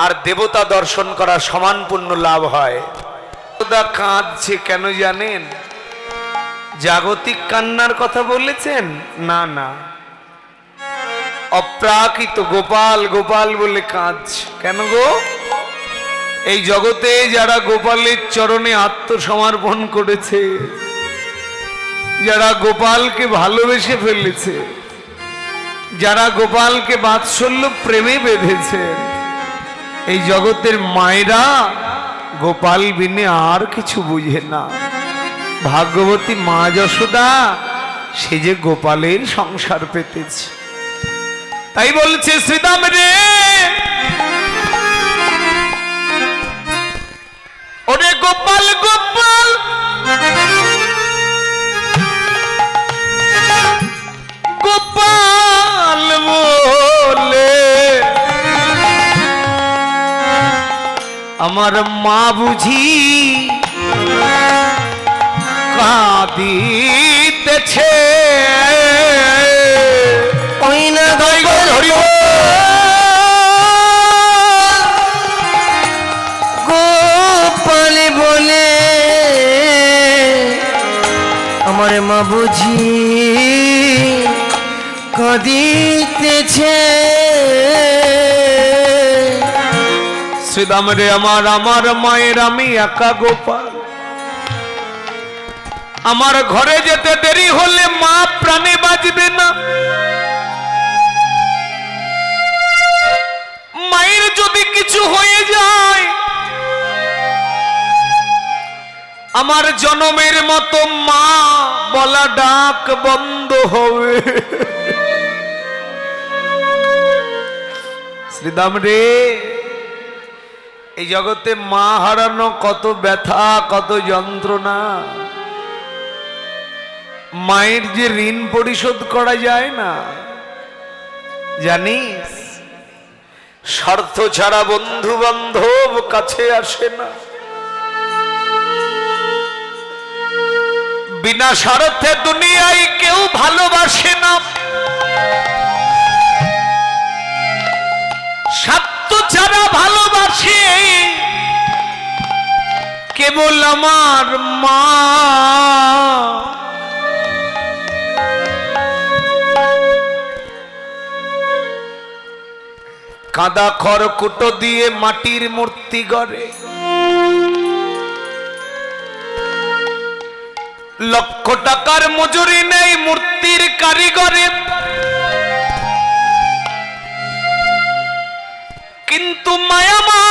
আর দেবতা দর্শন করা সমান পুণ্য লাভ হয়। কাঁদছে কেন জানেন? জাগতিক কান্নার কথা বলেছেন? না না, অপ্রাকৃত গোপাল গোপাল বলে কাঁদছে। কেন গো? এই জগতে যারা গোপালের চরণে আত্মসমর্পণ করেছে, যারা গোপালকে ভালোবেসে ফেলেছে, যারা গোপালকে বাৎসল্য প্রেমে বেঁধেছে, এই জগতের মায়েরা গোপাল বিনে আর কিছু বুঝে না। ভাগ্যবতী মা যশোদা সে যে গোপালের সংসার পেতেছে। তাই বলছে শ্রীদাম রে, ওরে গোপাল গোপাল গোপাল বলে আমার মা বুঝি কাঁদিতেছে। ওই না গোপাল বলে আমার মা বুঝি কাঁদিতেছে। শ্রীদাম রে আমার মায়ের আমি একা গোপাল, আমার ঘরে যেতে দেরি হলে মা প্রাণে বাঁচবে না। মায়ের যদি কিছু হয়ে যায় আমার জনমের মতো মা বলা ডাক বন্ধ হবে। শ্রীদাম রে, এই জগতে মা হারানো কত ব্যথা, কত যন্ত্রণা। মায়ের যে ঋণ পরিশোধ করা যায় না জানিস? স্বার্থ ছাড়া বন্ধু বান্ধব কাছে আসে না, বিনা স্বার্থে দুনিয়ায় কেউ ভালোবাসে না। স্বার্থ ছাড়া ভালোবাসে কেবল আমার মা। কাদা খড়কুটো দিয়ে মাটির মূর্তি গড়ে, লক্ষ টাকার মজুরি নেই মূর্তির কারিগরে, কিন্তু মায়া মা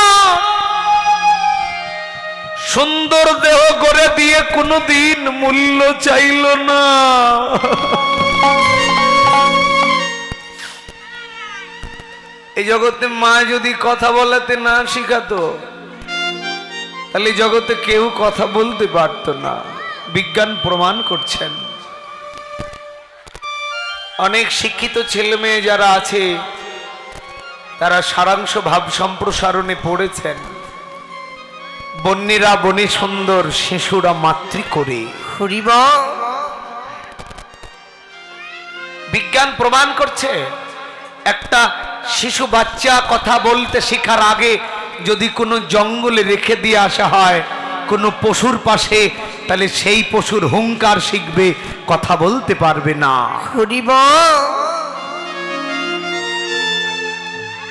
সুন্দর দেহ গড়ে দিয়ে কোনদিন মূল্য চাইল না। এই জগতে মা যদি কথা বলাতে না শিখাতো তাহলে জগতে কেউ কথা বলতে পারত না। বিজ্ঞান প্রমাণ করছেন। অনেক শিক্ষিত ছেলে মেয়ে যারা আছে তারা সারাংশ ভাব সম্প্রসারণে পড়েছেন, বন্যেরা বনে সুন্দর, শিশুরা মাতৃ করে। বিজ্ঞান প্রমাণ করছে একটা শিশু বাচ্চা কথা বলতে শেখার আগে যদি কোনো জঙ্গলে রেখে দিয়ে আসা হয় কোনো পশুর পাশে, তাহলে সেই পশুর হুঙ্কার শিখবে, কথা বলতে পারবে না।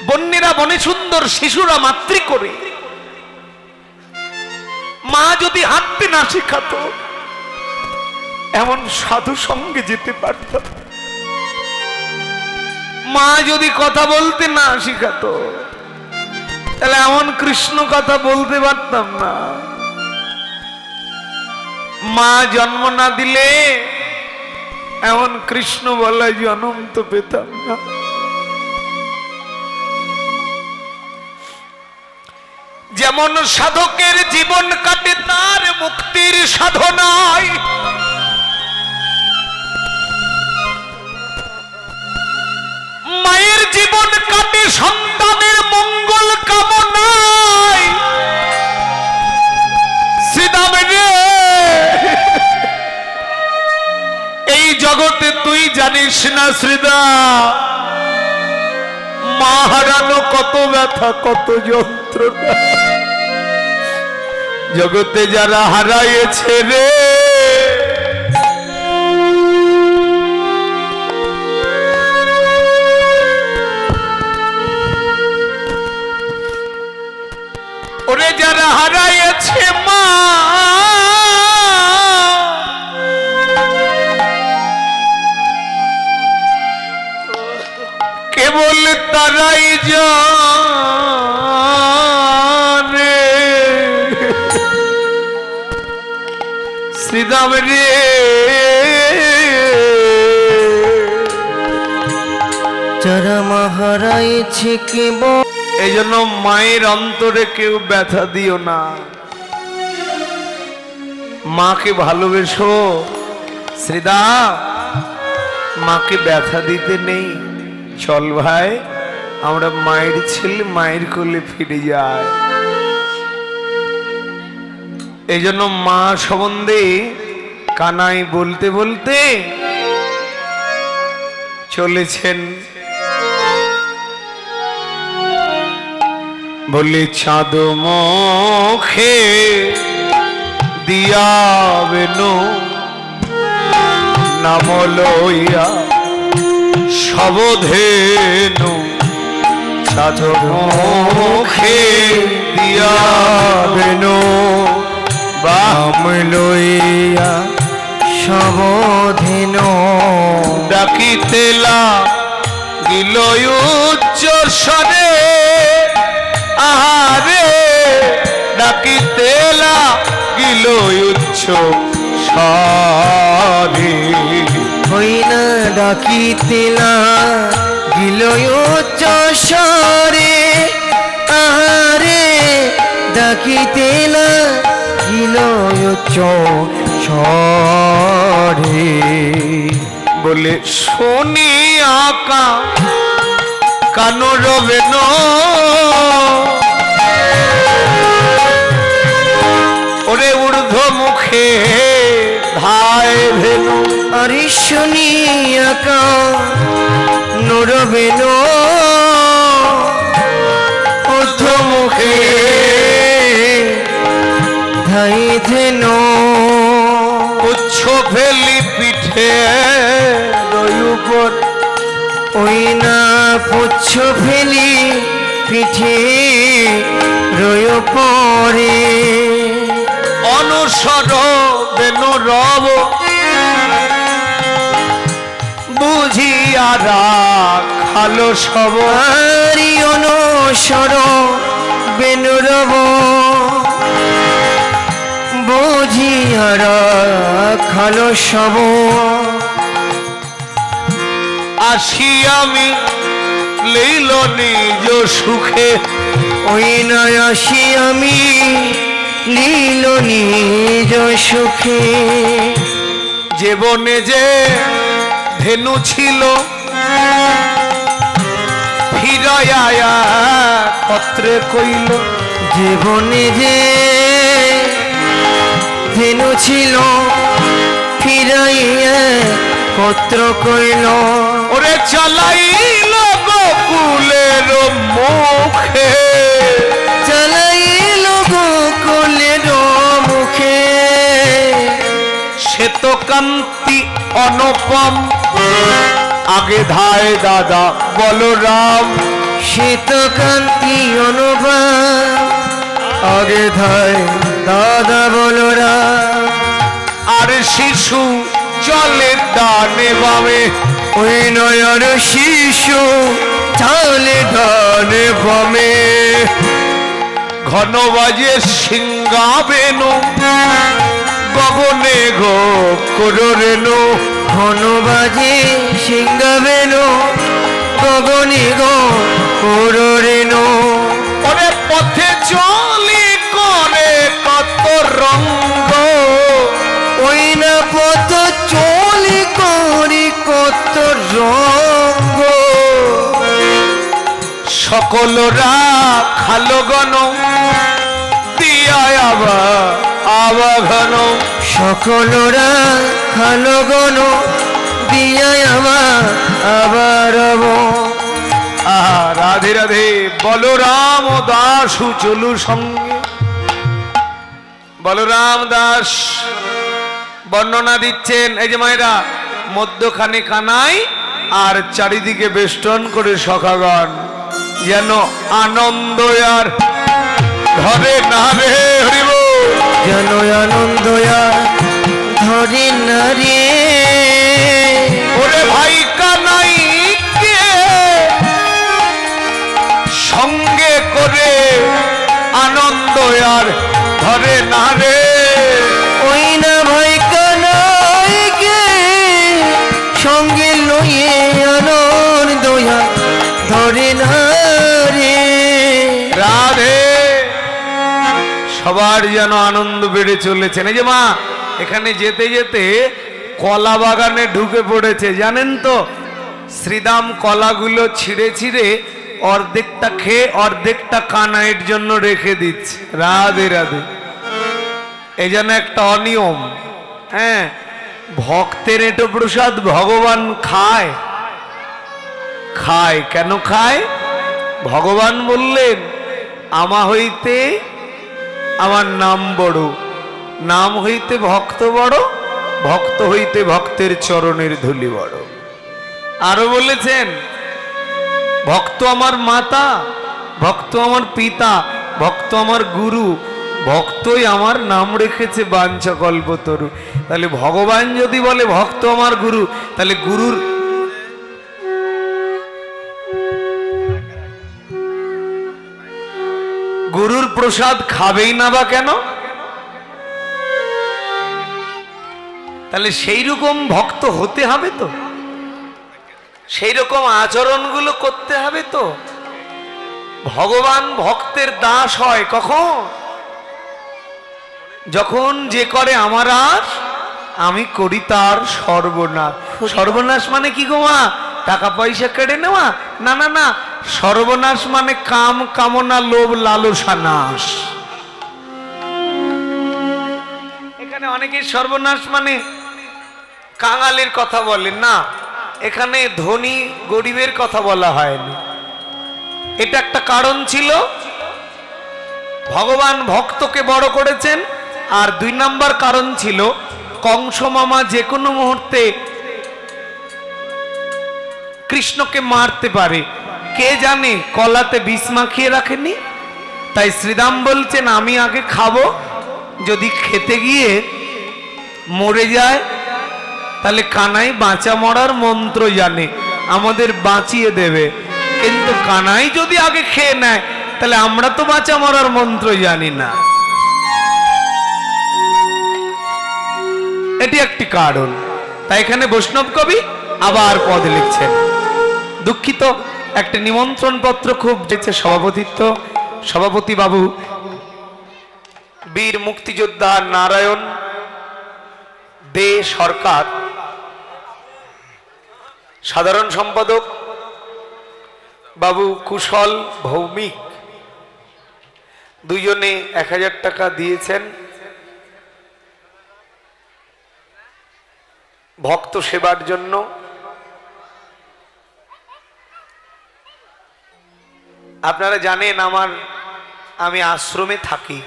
বন্যেরা বনে সুন্দর, শিশুরা মাতৃ করে। মা যদি হাঁটতে না শেখাতো এমন সাধু সঙ্গে যেতে পারতাম। মা যদি কথা বলতে না শিখাতো তাহলে এমন কৃষ্ণ কথা বলতে পারতাম না। মা জন্ম না দিলে এমন কৃষ্ণ বলা জন্ম তো পেতাম না। যেমন সাধকের জীবন কাটে তার মুক্তির সাধনায়, মায়ের জীবন কাটে সন্তানের মঙ্গল কামনায়। শ্রীদাম রে, এই জগতে তুই জানিস না শ্রীদা, মা মা হারানো কত ব্যথা, কত যন্ত্রণা। জগতে যারা হারাইছে রে, ওরে যারা হারাইছে মা, কেবল তারাই জানে। শ্রীরাম রে, যারা মা হারাইছে কেবল, এই জন্য মায়ের অন্তরে কেউ ব্যথা দিও না। মাকে ভালোবেসো। শ্রীরাম, মাকে ব্যথা দিতে নেই। চল ভাই, আমরা মায়ের ছেলে, মায়ের কোলে ফিরে যাই। এই জন্য মা সম্বন্ধে কানাই বলতে বলতে চলেছেন, বলে চাঁদ মুখে দিয়াবেনো নাম লইয়া সবধেনু। চাঁদ মুখে দিয়াবেনো নাম লইয়া সবধেনু। ডাকিতেলা গিল উচ্চ স্বরে, আহারে ডাকিতেলা গিল উচ্চ স্বরে। হই না ডাকিতেলা গিল উচ্চ স্বরে, আহারে ডাকিতেলা গিল উচ্চ স্বরে। বলে শুনি আকা কান রবে ন, ওরে ঊর্ধ্ব মুখে ধায় ভেনু। আরে শুনিয়া কান রবে ন, ঊর্ধ্ব মুখে ধাই ধেন। উচ্ছ ফেলি পিঠে রই উপর, ওই না পুচ্ছ ফেলি পিঠে রয় পরে। অনুসর বেনু রব বুঝিয়া রাখালো সব। আরি অনুসর বেনুরব বুঝিয়া রাখালো সব। আসি আমি লইল নিজ সুখে, ওই না আসি আমি লীল নিজ সুখে। যে বনে যে ধেনু ছিল ফিরাইয়া পত্রে কইল। যে বনে যে ধেনু ছিল ফিরাইয়া পত্র কইল। ওরে চালাইল গোকুলের মুখে, চালাইল গোকুলের মুখে। শ্বেত কান্তি অনুপম আগে ধায় দাদা বলরাম। শ্বেতকান্তি অনুপম আগে ধায় দাদা বলরাম। আর শিশু জলের ডানে বামে, ওই নয়ন শিশু চালে ডানে বামে। ঘন বাজে সিংহাবেনু গগনে গো কররেনু। ঘন বাজে সিংহাবেনু গগনে গো কররেনু। ওরে পথে চলি করে কত রঙ্গ, ওই না পথ চলি করি কত রঙ্গ। সকলরা খালো গণ দিয়া আবাঘন। সকলরা খালো গণ দিয়া আবার রাধে রাধে। বলরাম দাস চলু সঙ্গে। বলরাম দাস বর্ণনা দিচ্ছেন, এই যে মায়েরা, মধ্যখানে কানাই আর চারিদিকে বেষ্টন করে সখাগণ, যেন আনন্দ আর ধরে না রে। হরিব যেন আনন্দ আর ধরে না রে। ওরে ভাই কানাই কে সঙ্গে করে আনন্দ আর ধরে না রে। ওই না ভাই কানাইকে সঙ্গে লইয়ে আনন্দ আর ধরে না রে। রাধে। সবার যেন আনন্দ বেড়ে চলেছে। এই যে মা, এখানে যেতে যেতে কলা বাগানে ঢুকে পড়েছে, জানেন তো? শ্রীদাম কলাগুলো ছিঁড়ে ছিঁড়ে অর্ধেকটা খেয়ে অর্ধেকটা কানাইয়ের জন্য রেখে দিচ্ছে। রাধে রাধে। এই যেন একটা অনিয়ম। হ্যাঁ, ভক্তের এটো প্রসাদ ভগবান খায়। খায় কেন খায়? ভগবান বললেন, আমা হইতে আমার নাম বড়, নাম হইতে ভক্ত বড়, ভক্ত হইতে ভক্তের চরণের ধুলি বড়। আরো বলেছেন, ভক্ত আমার মাতা, ভক্ত আমার পিতা, ভক্ত আমার গুরু, ভক্তই আমার নাম রেখেছে বাঞ্ছা কল্পতরু। তাহলে ভগবান যদি বলে ভক্ত আমার গুরু, তাহলে গুরুর প্রসাদ খাবেই না বা কেন? তাহলে সেই রকম ভক্ত হতে হবে তো, সেই রকম আচরণগুলো করতে হবে তো। ভগবান ভক্তের দাস হয় কখন? যখন যে করে আমার আর আমি করি তার সর্বনাশ। সর্বনাশ মানে কি গো মা? টাকা পয়সা কেড়ে নেওয়া? না না না, সর্বনাশ মানে কাম কামনা লোভ লালসা নাশ। এখানে অনেকে সর্বনাশ মানে কাঙালের কথা বলেন না, এখানে ধনী গরিবের কথা বলা হয়নি। এটা একটা কারণ ছিল, ভগবান ভক্তকে বড় করেছেন। আর 2 নম্বর কারণ ছিল, কংস মামা যে কোনো মুহূর্তে কৃষ্ণকে মারতে পারে, কে জানে? কলাতে বিষ মাখিয়ে রাখেনি। তাই শ্রীরাম বলছেন, আমি আগে খাবো, যদি খেতে গিয়ে মরে যায় তাহলে কানাই বাঁচা মরার মন্ত্র জানে, আমাদের বাঁচিয়ে দেবে। কিন্তু কানাই যদি আগে খেয়ে নেয় তাহলে আমরা তো বাঁচা মরার মন্ত্র জানি না। এটি একটি কারণ। তাই এখানে বৈষ্ণব কবি আবার পদ লিখছেন। দুঃখিত, একটা নিমন্ত্রণ পত্র খুব যেছে সভাপতিত্ব, সভাপতি বাবু বীর মুক্তিযোদ্ধা নারায়ণ দে সরকার, সাধারণ সম্পাদক বাবু কুশল ভৌমিক, দুজনে 1000 টাকা দিয়েছেন ভক্ত সেবার জন্য। আপনারা জানেন আমি আশ্রমে থাকি,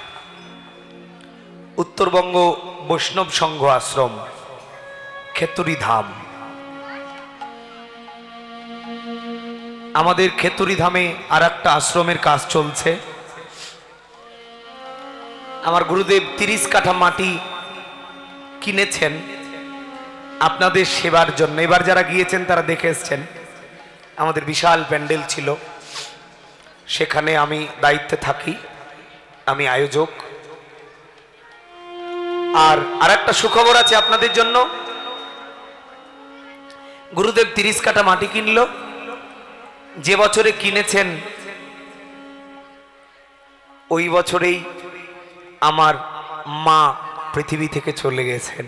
উত্তরবঙ্গ বৈষ্ণব সংঘ আশ্রম, খেতুরি ধাম। আমাদের খেতুরি ধামে আর একটা আশ্রমের কাজ চলছে। আমার গুরুদেব 30 কাঠা মাটি কিনেছেন আপনাদের সেবার জন্য। এবার যারা গিয়েছেন তারা দেখে এসছেন, আমাদের বিশাল প্যান্ডেল ছিল, সেখানে আমি দায়িত্বে থাকি, আমি আয়োজক। আর আরেকটা সুখবর আছে আপনাদের জন্য, গুরুদেব 30 কাঠা মাটি কিনলো। যে বছরে কিনেছেন ওই বছরেই আমার মা পৃথিবী থেকে চলে গেছেন।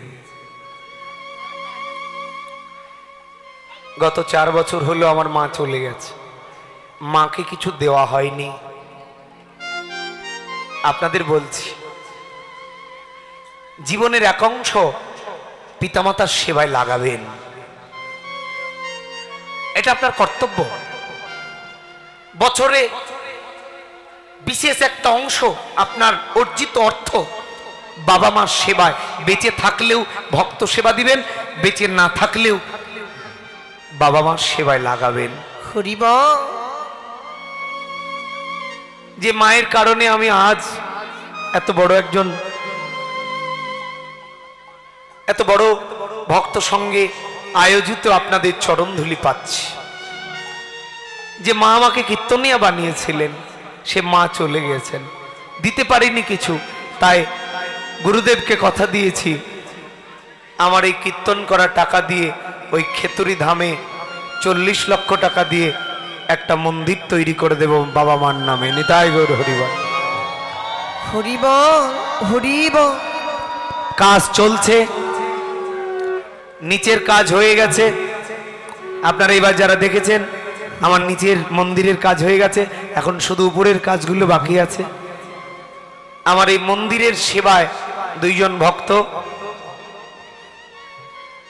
গত 4 বছর হলো আমার মা চলে গেছে, মাকে কিছু দেওয়া হয়নি। আপনাদের বলছি, জীবনের এক অংশ পিতামাতার সেবায় লাগাবেন, এটা আপনার কর্তব্য। বছরে বিশেষ একটা অংশ আপনার অর্জিত অর্থ বাবা মার সেবায়, বেঁচে থাকলেও ভক্ত সেবা দিবেন, বেঁচে না থাকলেও বাবা মার সেবায় লাগাবেন। হরিবা যে মায়ের কারণে আমি আজ এত বড় ভক্ত সঙ্গে আয়োজিত আপনাদের চরণধুলি পাচ্ছি। যে মা আমাকে কীর্তনিয়া বানিয়েছিলেন, সে মা চলে গেছেন, দিতে পারিনি কিছু, তাই গুরুদেবকে কথা দিয়েছি আমার এই কীর্তন করা টাকা দিয়ে ওই খেতুরি ধামে 40 লক্ষ টাকা দিয়ে একটা মন্দির তৈরি করে দেব বাবা মার নামে। নিতাই গৌর হরিবল। হরিবল হরিবল। কাজ চলছে, নিচের কাজ হয়ে গেছে। আপনারা এবার যারা দেখেছেন আমার নিচের মন্দিরের কাজ হয়ে গেছে, এখন শুধু উপরের কাজগুলো বাকি আছে। আমার এই মন্দিরের সেবায় 2 জন ভক্ত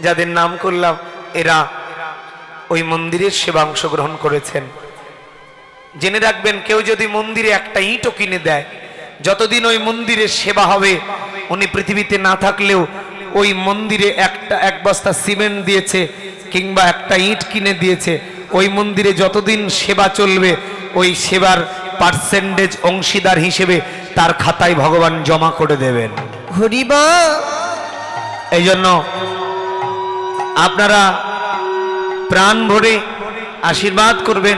যাদের নাম করলাম, এরা ওই মন্দিরের সেবা অংশগ্রহণ করেছেন। জেনে রাখবেন, কেউ যদি মন্দিরে একটা ইঁটও কিনে দেয়, যতদিন ওই মন্দিরের সেবা হবে, উনি পৃথিবীতে না থাকলেও ওই মন্দিরে এক বস্তা সিমেন্ট দিয়েছে কিংবা একটা ইঁট কিনে দিয়েছে, ওই মন্দিরে যতদিন সেবা চলবে ওই সেবার পার্সেন্টেজ অংশীদার হিসেবে তার খাতায় ভগবান জমা করে দেবেন। হরিবা। এই জন্য আপনারা প্রাণ ভরে আশীর্বাদ করবেন।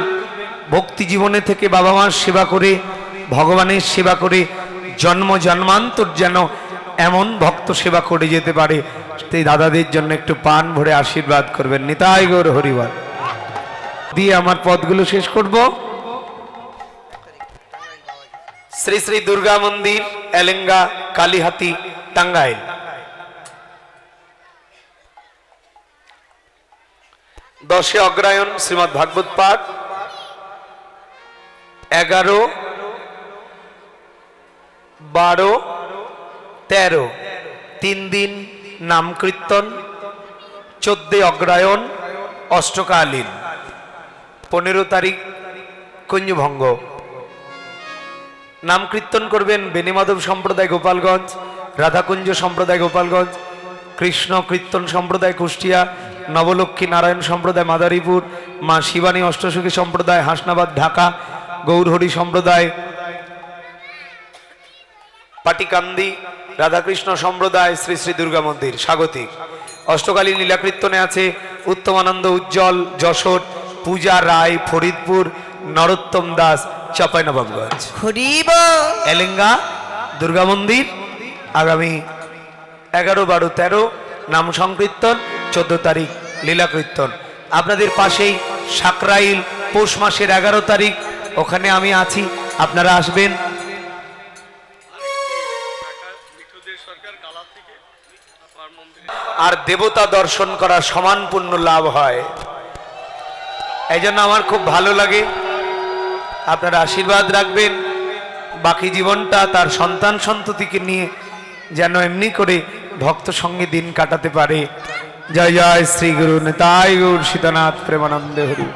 ভক্তি জীবনে থেকে বাবা মার সেবা করে, ভগবানের সেবা করে জন্ম জন্মান্তর যেন এমন ভক্ত সেবা করে যেতে পারে, সেই দাদাদের জন্য একটু প্রাণ ভরে আশীর্বাদ করবেন। নিতাই গৌর হরিবল দিয়ে আমার পদগুলো শেষ করব। শ্রী শ্রী দুর্গা মন্দির, এলেঙ্গা, কালীহাতি, টাঙ্গাইল। 10 অগ্রায়ণ শ্রীমৎ ভাগবত পাঠ, 11, 12, 13 3 দিন নাম কীর্তন, 14 অগ্রায়ণ অষ্টকালীন, 15 তারিখ কুঞ্জভঙ্গ। নাম কীর্তন করবেন বেনিমাধব সম্প্রদায় গোপালগঞ্জ, রাধাকুঞ্জ সম্প্রদায় গোপালগঞ্জ, কৃষ্ণ কীর্তন সম্প্রদায় কুষ্টিয়া, নবলক্ষ্মী নারায়ণ সম্প্রদায় মাদারীপুর, মা শিবানী অষ্টসখী সম্প্রদায় হাসনাবাদ ঢাকা, গৌরহরি সম্প্রদায় পাটিকান্দি, রাধাকৃষ্ণ সম্প্রদায় শ্রী শ্রী দুর্গা মন্দির স্বাগতিক। অষ্টকালীন লীলাকীর্তনে আছে উত্তমানন্দ উজ্জ্বল যশোর, পূজা রায় ফরিদপুর, নরোত্তম দাস চাঁপাইনবাবগঞ্জ। এলেঙ্গা দুর্গা মন্দির আগামী 11, 12, 13 নাম সংকীর্তন, 14 তারিখ লীলাকীর্তন। আপনাদের পাশেই সাকরাইল পৌষ মাসের 11 তারিখ, ওখানে আমি আছি, আপনারা আসবেন। আর দেবতা দর্শন করার সমান পুণ্য লাভ হয়, এই জন্য আমার খুব ভালো লাগে। আপনারা আশীর্বাদ রাখবেন, বাকি জীবনটা তার সন্তান সন্ততিকে নিয়ে যেন এমনি করে ভক্ত সঙ্গে দিন কাটাতে পারে। জয় জয় শ্রী গুরু নিতাই গৌর সীতানাথ প্রেমানন্দে হরি।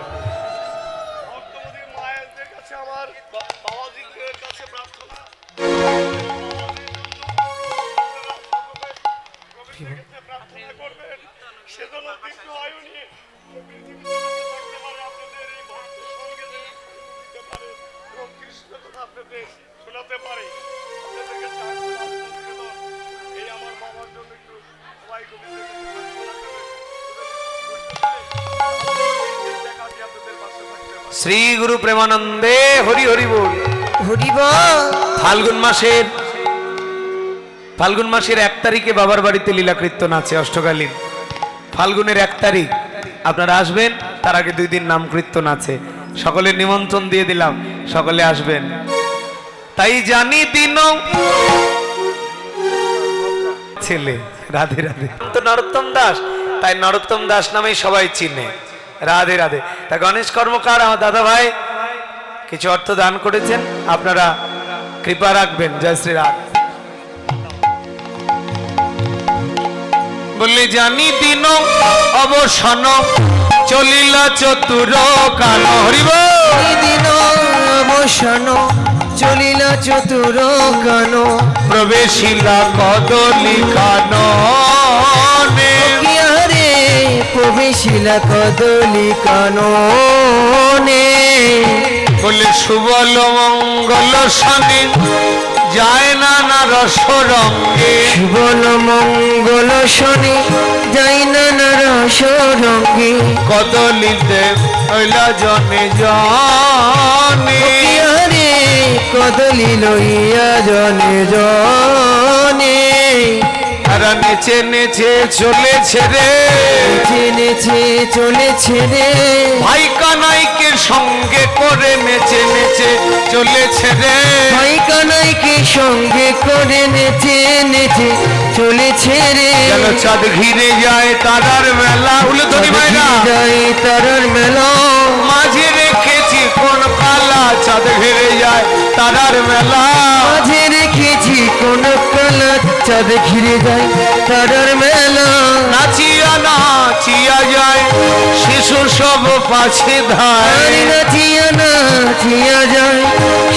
শ্রী গুরু প্রেমানন্দে হরি হরি বল। ফাল্গুন মাসের 1 তারিখে বাবার বাড়িতে লীলাকীর্তন আছে অষ্টকালীন। ফাল্গুনের 1 তারিখ আপনারা আসবেন, তার আগে 2 দিন নাম কীর্তন আছে। সকলের নিমন্ত্রণ দিয়ে দিলাম, সকলে আসবেন। তাই জানি দিন ছেলে রাধে রাধে তো নরোত্তম দাস, তাই নরোত্তম দাস নামে সবাই চিনে। রাধে রাধে। তা গণেশ কর্মকার আমার দাদা ভাই কিছু অর্থ দান করেছেন, আপনারা কৃপা রাখবেন। জয় শ্রী রাম। বলে জানি দিন অবসান চলিল চতুর কাল হরিব দিন শ্মশান চলিলা চতুর কান প্রবেশিলা কদলি কাননে রে প্রবেশিলা কদলি কাননে বলে সুবল মঙ্গল শনি যায় না না রসরঙ্গে সুবল মঙ্গল শনি যাই না রস রঙ্গে কদলিতে হইলা জনে জনে রে কদলি লইয়া জনে জনে তারা নেচে নেচে চলেছে রে নেচে চলেছে রে ভাই কানাইকে সঙ্গে করে নেচে নেচে চলেছে রে ভাই কানাইকে সঙ্গে করে নেচে নেচে চলেছে রে যেন চাঁদ ঘিরে যায় তারার মেলা উলুধনি ভাইরা যায় তারার মেলা মাঝে রেখেছি কোন কালা চাঁদ ঘিরে যায় তারার মেলা মাঝে রেখেছি কোন কালা চাঁদ ঘিরে যায় তারার মেলা নাচিয়া নাচিয়া যায় শিশু সব পাছে ধায় নাচিয়া নাচিয়া যায়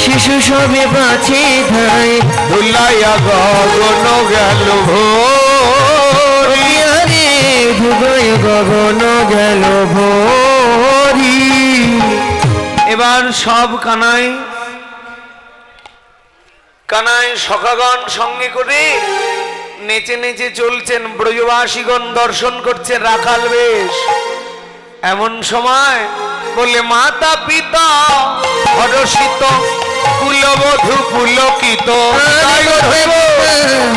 শিশু সবে পাছে ধায় ধুলাইয়া গগন গেল ভোরি রে ধুবয় গগন গেল ভোরি এবার সব কানাই কানাই সখাগণ সঙ্গে করে নেচে নেচে চলছেন ব্রজবাসীগণ দর্শন করছেন রাখাল বেশ এমন সময় বলে মাতা পিতা হরষিত কুলবধূ পুলকিত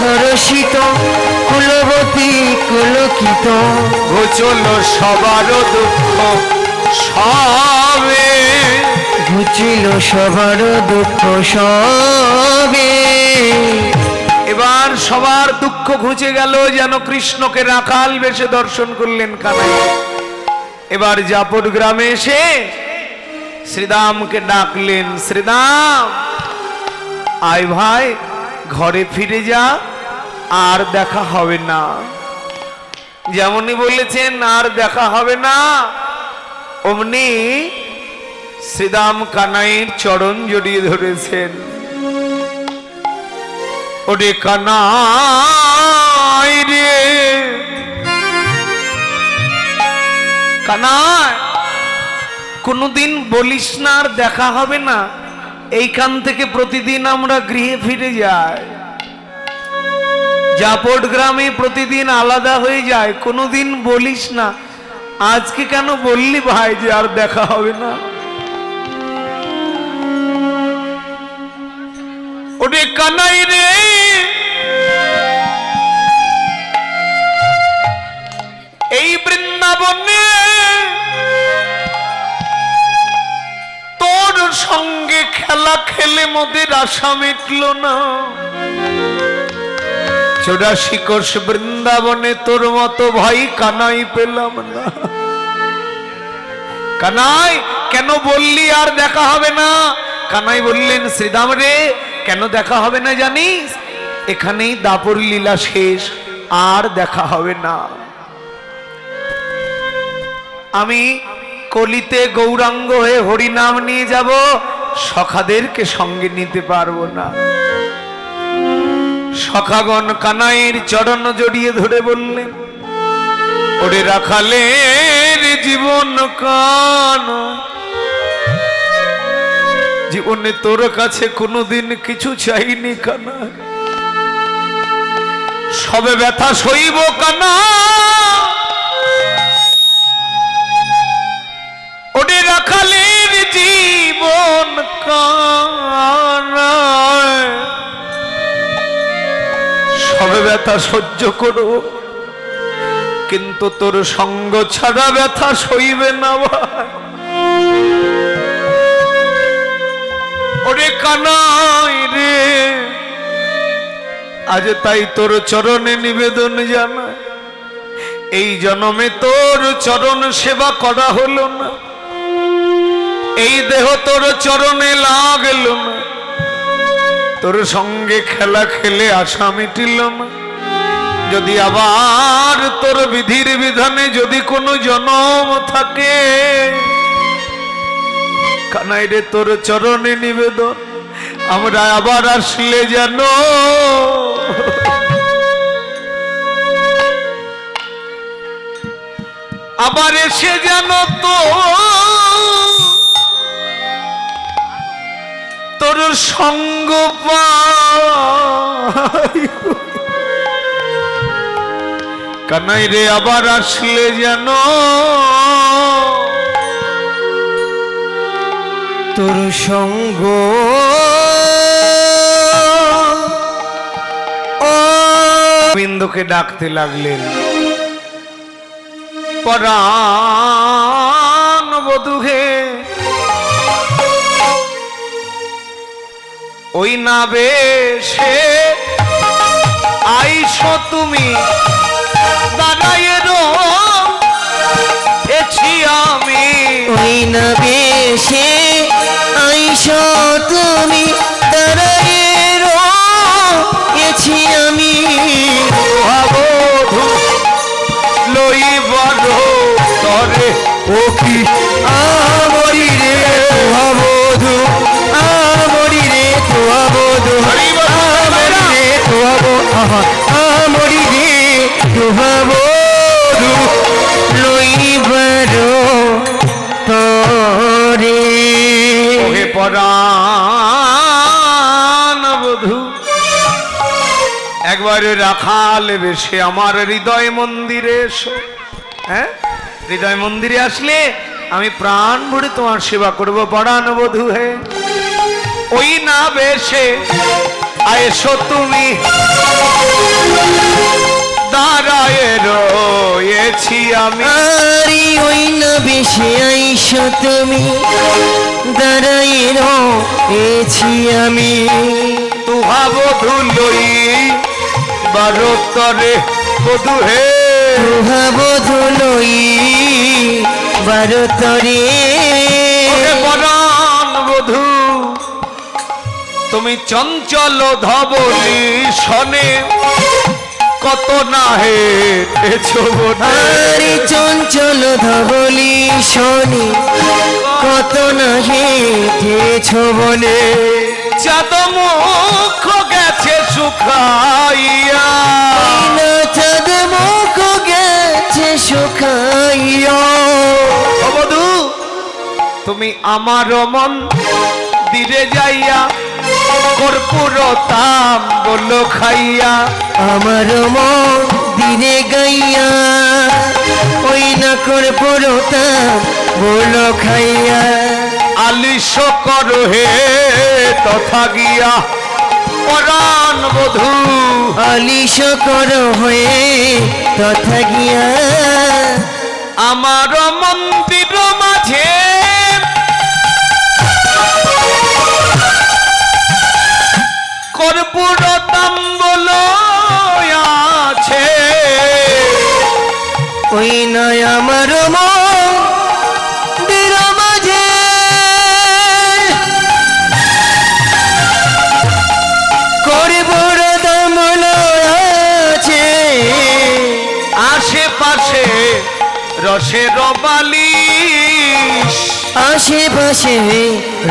হরষিত কুলবতী কুলকিত ঘুচল সবার দুঃখ সবে ঘুচিল সবার দুঃখ সবে এবার সবার দুঃখ ঘুচে গেল যেন কৃষ্ণকে রাখাল বেশে দর্শন করলেন কানাই এবার জাপট গ্রামে এসে শ্রীদামকে ডাকলেন শ্রীদাম আয় ভাই ঘরে ফিরে যা আর দেখা হবে না যেমনই বলেছেন আর দেখা হবে না অমনি শ্রীদাম কানাইয়ের চরণ জড়িয়ে ধরেছেন ওরে কানাই রে কানাই কোনদিন বলিস না আর দেখা হবে না এইখান থেকে প্রতিদিন আমরা গৃহে ফিরে যাই জাপট গ্রামে প্রতিদিন আলাদা হয়ে যায় কোনদিন বলিস না আজকে কেন বললি ভাই যে আর দেখা হবে না ওরে কানাই রে এই বৃন্দাবনে তোর সঙ্গে খেলা খেলে মোদের আশা মিটল না 84 কোষ বৃন্দাবনে তোর মতো ভাই কানাই পেলাম না কানাই কেন বললি আর দেখা হবে না কানাই বললেন শ্রীদাম রে কেন দেখা হবে না জানিস এখানেই দাপর লীলা শেষ আর দেখা হবে না আমি কলিতে গৌরাঙ্গ হয়ে হরিনাম নিয়ে যাব সখাদেরকে সঙ্গে নিতে পারবো না সখাগণ কানাইয়ের চরণ জড়িয়ে ধরে বললেন ওরে রাখালের জীবন কান জীবনে তোর কাছে কোনোদিন কিছু চাইনি কানা সবে ব্যথা সইব কানা ওরে রাখালের জীবন কানা সবে ব্যথা সহ্য করো কিন্তু তোর সঙ্গ ছাড়া ব্যথা সইবে না ভাই ওরে কানাই রে আজ তাই তোর চরণে নিবেদন জানা এই জন্মে তোর চরণ সেবা করা হলো না এই দেহ তোর চরণে লাগলো না তোর সঙ্গে খেলা খেলে আশা মিটিল না যদি আবার তোর বিধির বিধানে যদি কোনো জনম থাকে কানাই রে তোর চরণে নিবেদন, আমরা আবার আসলে যেন আবার এসে যেন তো তোর সঙ্গ পাই। কানাই রে আবার আসলে যেন তোর সঙ্গ গোবিন্দকে ডাকতে লাগলেন, পরাণ বধূ হে ওই না বেশে আইসো তুমি, দাঁড়ায় রয়েছি আমি। ওই না বেশে আইসো তুমি, দাঁড়ায় রয়েছি আমি। বধূ লইবার তরে ও কি আমরি রে বধূ, আমরি রে বধূ, আমরি রে আমরি রে বধূ লইবার তরে। ওহে পরাণ বধূ একবার রাখাল বেশে আমার হৃদয় মন্দিরে এসো। হ্যাঁ, হৃদয় মন্দিরে আসলে আমি প্রাণ ভরে তোমার সেবা করবো পরাণ বধূ হে। ওই না বেশে আয়েশো তুমি, দাঁড়ায় রয়েছি আমি। আরে ওই না বেশে আইসো তুমি, দাঁড়ায় রয়েছি আমি। তুহা বধূ লই বারো তরে বধূ হে, তুহা বধূ লই বারো তরে। পরাণ বধূ তুমি চঞ্চল ধবলি শনে কত না হেটেছো বনে। আরে চঞ্চল ধবলি শনি কত না হেটেছো বনে। চাঁদ মুখ গেছে শুকাইয়া, না চাঁদ মুখ গেছে শুকাইয়া। ও বধূ তুমি আমার মন দিরে যাইয়া কর্পূর তাম্বুল খাইয়া। আমার মন দিনে গাইয়া ওই না কর্পূর তাম্বুল খাইয়া। আলিশ কর হে তথা গিয়া পরাণ বধূ, আলিশ কর হয়ে তথা গিয়া। আমার মন্দির মাঝে কর্পূর তাম্বুল আছে। ওই নয় আমার মন্দির মাঝে কর্পূর তাম্বুল আছে। আশেপাশে রসের বালিশ, আশেপাশে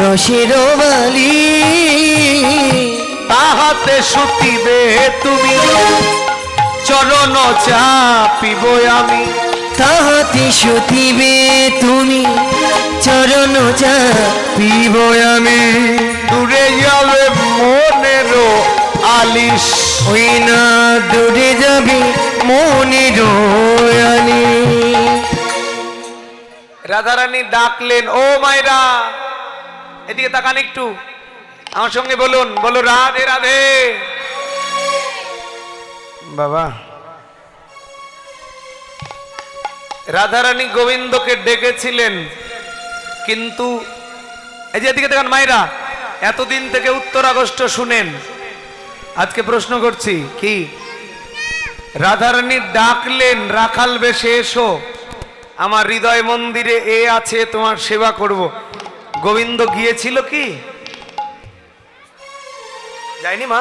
রসের বালি। তাহাতে শুতিবে তুমি চরণ চাপিব আমি। তাহাতে শুতিবে তুমি চরণ চাপিব আমি। দূরে যাবে মনের আলিশ, ওই না দূরে যাবে মনের আলি। রাধারানী ডাকলেন, ও মায়েরা এদিকে তাকান একটু, আমার সঙ্গে বলুন, বলো রাধে রাধে। বাবা রাধারানী গোবিন্দকে ডেকেছিলেন, কিন্তু এই যে এদিকে দেখেন মায়েরা, এতদিন থেকে উত্তর আগস্ট শুনেন, আজকে প্রশ্ন করছি কি, রাধারানী ডাকলেন রাখাল বেশে এসো, আমার হৃদয় মন্দিরে এ আছে তোমার সেবা করব। গোবিন্দ গিয়েছিল কি? যায়নি মা?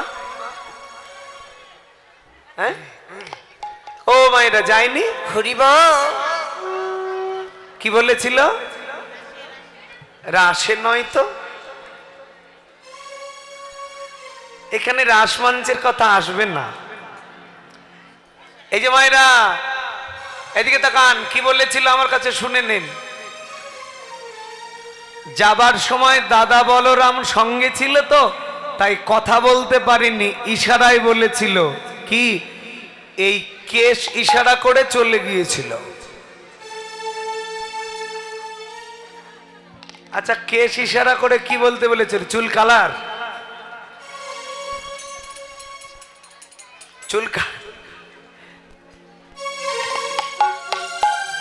হ্যাঁ, ও মায়েরা যায়নি? হরিবা কি বলেছিল? রাসে নয় তো, এখানে রাসমঞ্চের কথা আসবে না। এই যে মায়েরা এদিকে তাকান, কি বলেছিল আমার কাছে শুনে নিন। যাবার সময় দাদা বলরাম সঙ্গে ছিল তো, তাই কথা বলতে পারিনি, ইশারায় বলেছিল। কি এই কেশ ইশারা করে চলে গিয়েছিল। আচ্ছা, কেশ ইশারা করে কি বলতে বলেছিল? চুল কালার,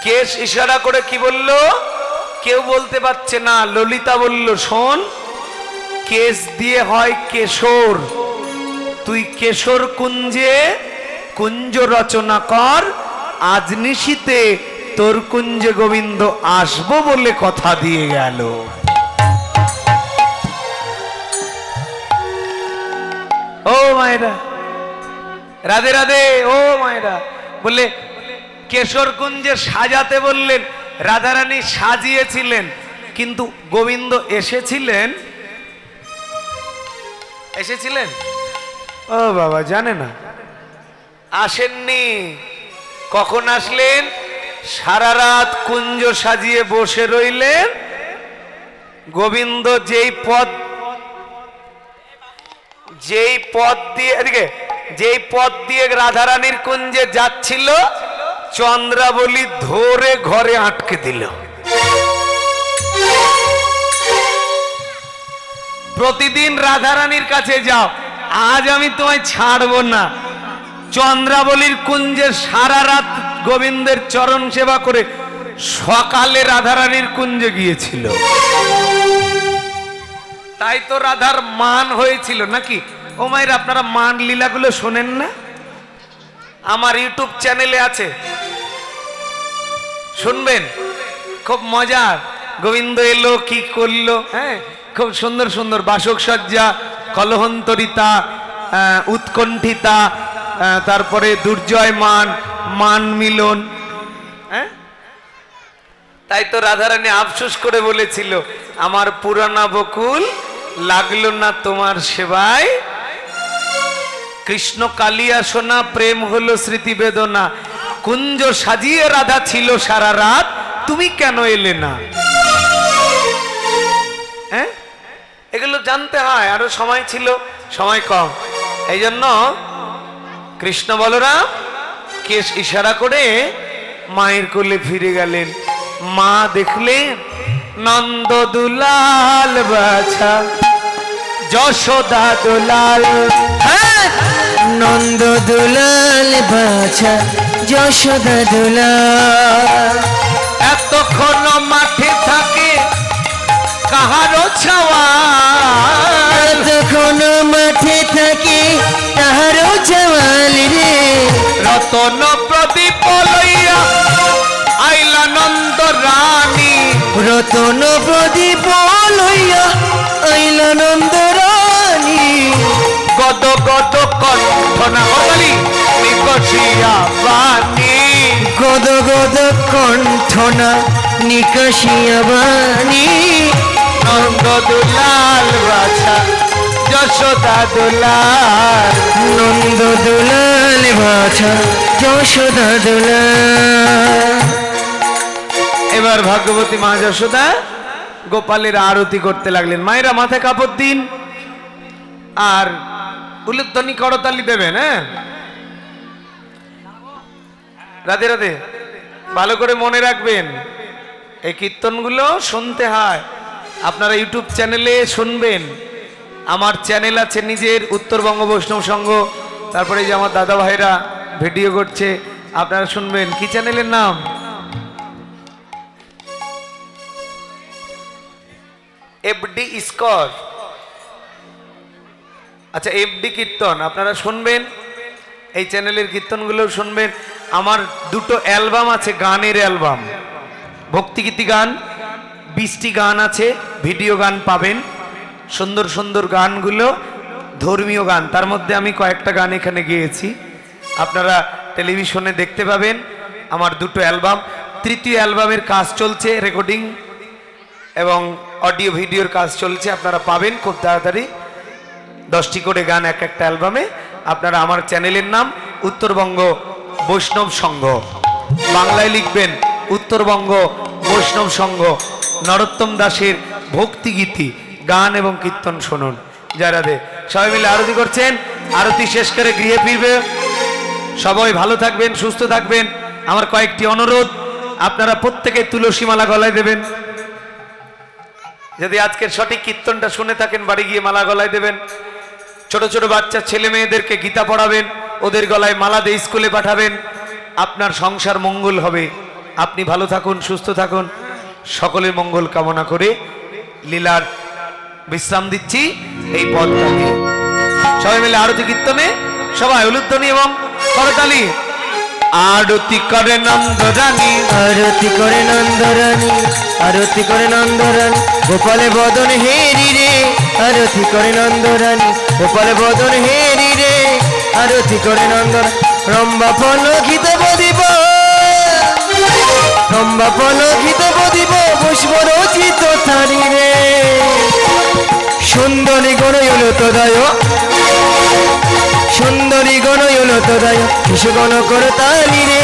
কেশ ইশারা করে কি বলল কেউ বলতে পারছে না। ললিতা বলল, শোন, কেশ দিয়ে হয় কেশর, তুই কেশর কুঞ্জে কুঞ্জ রচনা কর, আজ নিশীতে তোর কুঞ্জে গোবিন্দ আসবো বলে কথা দিয়ে গেল। ও মায়েরা, রাধে রাধে। ও মায়েরা, বলে কেশর কুঞ্জে সাজাতে বললেন, রাধারানী সাজিয়েছিলেন, কিন্তু গোবিন্দ এসেছিলেন। ও বাবা, জানে না, আসেননি। কখন আসলেন? সারা রাত কুঞ্জ সাজিয়ে বসে রইলেন। গোবিন্দ যেই পথ দিয়ে রাধারানীর কুঞ্জে যাচ্ছিল, চন্দ্রাবলী ধরে ঘরে আটকে দিল। প্রতিদিন রাধারানীর কাছে যাও, আজ আমি তোমায় ছাড়বো না। চন্দ্রাবলীর কুঞ্জে সারা রাত গোবিন্দের চরণ সেবা করে সকালে রাধারানীর কুঞ্জে গিয়েছিল। তাই তো রাধার মান হয়েছিল নাকি? ও মায়ের, আপনারা মান লীলাগুলো শোনেন না? আমার ইউটিউব চ্যানেলে আছে, শুনবেন, খুব মজার। গোবিন্দ এলো, কি করলো, হ্যাঁ, খুব সুন্দর সুন্দর বাসক সজ্জা, কলহন্তরিতা, উৎকণ্ঠিতা, তারপরে দুর্জয় মান মিলন। হ্যাঁ, তাই তো রাধারানী আফসোস করে বলেছিল, আমার পুরানা বকুল লাগলো না তোমার সেবায়। কৃষ্ণ কালিয়া সোনা, প্রেম হলো স্মৃতি বেদনা, কুঞ্জ সাজিয়ে রাধা ছিল সারা রাত, তুমি কেন এলে না? হ্যাঁ, এগুলো জানতে হয়। আরো সময় ছিল, সময় কম, এই জন্য কৃষ্ণ বলরাম কেশ ইশারা করে মায়ের কোলে ফিরে গেলেন। মা দেখলেন নন্দ দুলাল বাছা, যশোদা দুলাল, নন্দ দুলাল বাছা, যশোদা দুলাল। এতক্ষণ মাঠে থাকে কাহারো ছাওয়া, এতক্ষণ মাঠে থাকে কাহারো ছাওয়াল রে। রতন প্রদীপ লইয়া আইলা নন্দ রানী, রতন প্রদীপ লইয়া আইলা নন্দ রানী। গদ গদ কণ্ঠনা বলি নিকশিয়া বাণী, গদ গদ কণ্ঠনা নিকাশিয়া বাণী। নন্দ দুলাল বাছা, যশোদা দুলাল, নন্দ দুলাল বাছা, যশোদা দুলাল। এবার ভাগ্যবতী মা যশোদা গোপালের আরতি করতে লাগলেন। মায়েরা মাথায় কাপড় দিন আর উলুধ্বনি করতালি দেবেন। হ্যাঁ, রাধে রাধে। ভালো করে মনে রাখবেন, এই কীর্তনগুলো শুনতে হয়। আপনারা ইউটিউব চ্যানেলে শুনবেন। আমার চ্যানেল আছে নিজের, উত্তরবঙ্গ বৈষ্ণব সংঘ। তারপরে যে আমার দাদা ভাইরা ভিডিও করছে, আপনারা শুনবেন। কি চ্যানেলের নাম? FD score. আচ্ছা, এফডি কীর্তন আপনারা শুনবেন, এই চ্যানেলের কীর্তনগুলো শুনবেন। আমার দুটো অ্যালবাম আছে, গানের অ্যালবাম, ভক্তিগীতি গান, 20টি গান আছে, ভিডিও গান পাবেন, সুন্দর সুন্দর গানগুলো, ধর্মীয় গান। তার মধ্যে আমি কয়েকটা গান এখানে গেয়েছি, আপনারা টেলিভিশনে দেখতে পাবেন। আমার দুটো অ্যালবাম, তৃতীয় অ্যালবামের কাজ চলছে, রেকর্ডিং এবং অডিও ভিডিওর কাজ চলছে, আপনারা পাবেন খুব তাড়াতাড়ি 10টি করে গান এক একটা অ্যালবামে। আপনারা আমার চ্যানেলের নাম উত্তরবঙ্গ বৈষ্ণব সংঘ, বাংলায় লিখবেন উত্তরবঙ্গ বৈষ্ণব সংঘ। নরোত্তম দাসের ভক্তিগীতি গান এবং কীর্তন শুনুন। জয় রাধে। সবাই মিলে আরতি করছেন, আরতি শেষ করে গৃহে ফিরবে। সবাই ভালো থাকবেন, সুস্থ থাকবেন। আমার কয়েকটি অনুরোধ, আপনারা প্রত্যেকে তুলসী মালা গলায় দেবেন। যদি আজকের সঠিক কীর্তনটা শুনে থাকেন বাড়ি গিয়ে মালা গলায় দেবেন। ছোট ছোট বাচ্চা ছেলে মেয়েদেরকে গীতা পড়াবেন, ওদের গলায় মালা দিয়ে স্কুলে পাঠাবেন। আপনার সংসার মঙ্গল হবে। আপনি ভালো থাকুন, সুস্থ থাকুন, সকলের মঙ্গল কামনা করে লীলার বিশ্রাম দিচ্ছি এই পদটাকে। সবাই মিলে আরতি কীর্তনে সবাই উলুধ্বনি এবং করতালি। আরতি করে নন্দরানী, আরতি করে নন্দরানী, আরতি করে নন্দরানী, গোপালে বদন হেরি রে, আরতি করে নন্দরানী, গোপালে বদন হেরি রে, আরতি করে নন্দরানী। রম্বা পলকিত বদিব, রম্বা পলকিত বদিব, পুষ্প রচিত থারি রে, সুন্দরী গণয়ল তদায়, সুন্দরী গণয়ল তদায়, শিশু গণ কর তালি রে,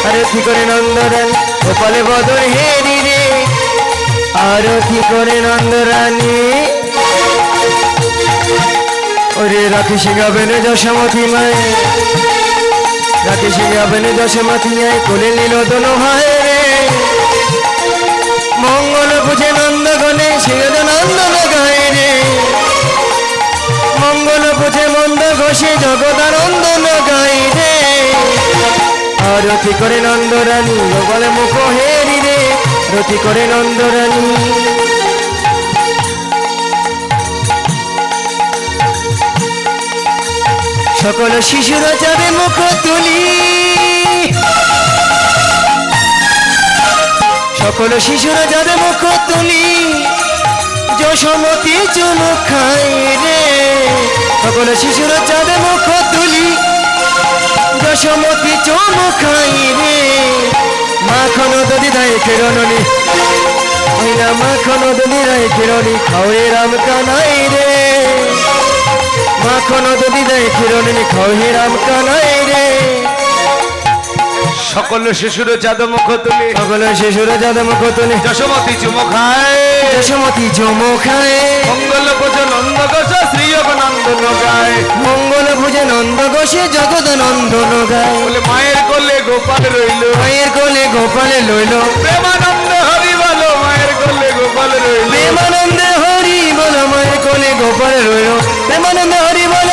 আরতি করে নন্দরানী, গোপালে বদন হেরি রে, আরতি করে নন্দরানী। ওরে রাখি সিংহাবেন যশোমতী মায়ে, রাখি সিংহাবেন যশোমতী মায়ে, কোলে নীল দন হয় রে, মঙ্গল বুঝে নন্দগণে সিংহ নন্দন গায় রে, মঙ্গল বুঝে মন্দ ঘোষে জগদানন্দন গাই রে, আরতি করে নন্দরানী, গোপালে মুখ হেরি রে, আরতি করে নন্দরানী। সকল শিশুরা যাবে মুখ তুলি, সকল শিশুরা যাবে মুখ তুলি, যশোমতী চুমুক খাই রে, সকল শিশুরা যাবে মুখ তুলি, যশোমতী চুমুক খাই রে, মাখন দদি দায় কেরণী, ওই না মাখন দদি দায় কেরণী, খাওয়ে রাম কানাই রে, মাখন দদি দায় কেরণী, খাওয়ে রাম কানাই রে। সকল শিশুর যাদ মুখ তুলে, সকল শিশুরা যাদে মুখ তুলে, যশোমতী চুমো খায়, যশোমতী চুমুক খায়, মঙ্গল ভোজ নন্দ ঘোষ শ্রী নন্দন গায়, মঙ্গল ভুজে নন্দ ঘোষে জগৎ নন্দন গায়, বলে মায়ের কোলে গোপাল রইল, মায়ের কোলে গোপালে লইল, প্রেমানন্দ হরি বলো মায়ের কোলে গোপাল রইল, প্রেমানন্দে হরি বল মায়ের কোলে গোপালে রইল, প্রেমানন্দে হরি বল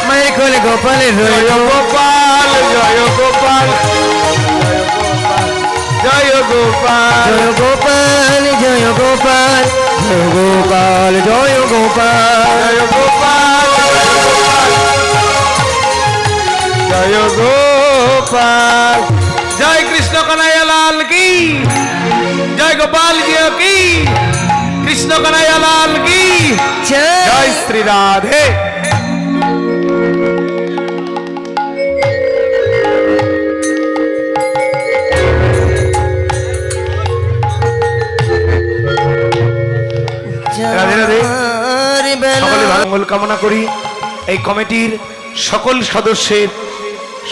মায়ের কোলে গোপালে রইল। জয় গোপাল, জয় গোপাল, জয় গোপাল, জয় গোপাল, জয় গোপাল, জয় গোপাল, জয় গোপাল, জয় গোপাল, জয় গোপাল। জয় কৃষ্ণ কানাইয়া লাল কি, জয় গোপাল জি কি, কৃষ্ণ কানাইয়া লাল কি, জয় শ্রী রাধে। রাধে রাধে। সকলে ভালো মঙ্গল কামনা করি। এই কমিটির সকল সদস্যের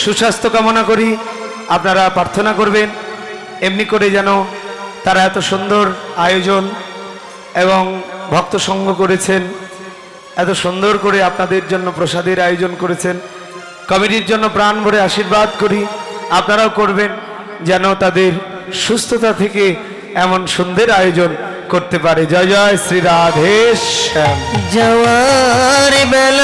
সুস্বাস্থ্য কামনা করি। আপনারা প্রার্থনা করবেন এমনি করে যেন তারা এত সুন্দর আয়োজন এবং ভক্ত সঙ্গ করেছেন, এত সুন্দর করে আপনাদের জন্য প্রসাদের আয়োজন করেছেন। কমিটির জন্য প্রাণ ভরে আশীর্বাদ করি, আপনারাও করবেন যেন তাদের সুস্থতা থেকে এমন সুন্দর আয়োজন করতে পারে। জয় জয় শ্রী রাধে শ্যাম। জওয়ার বেলা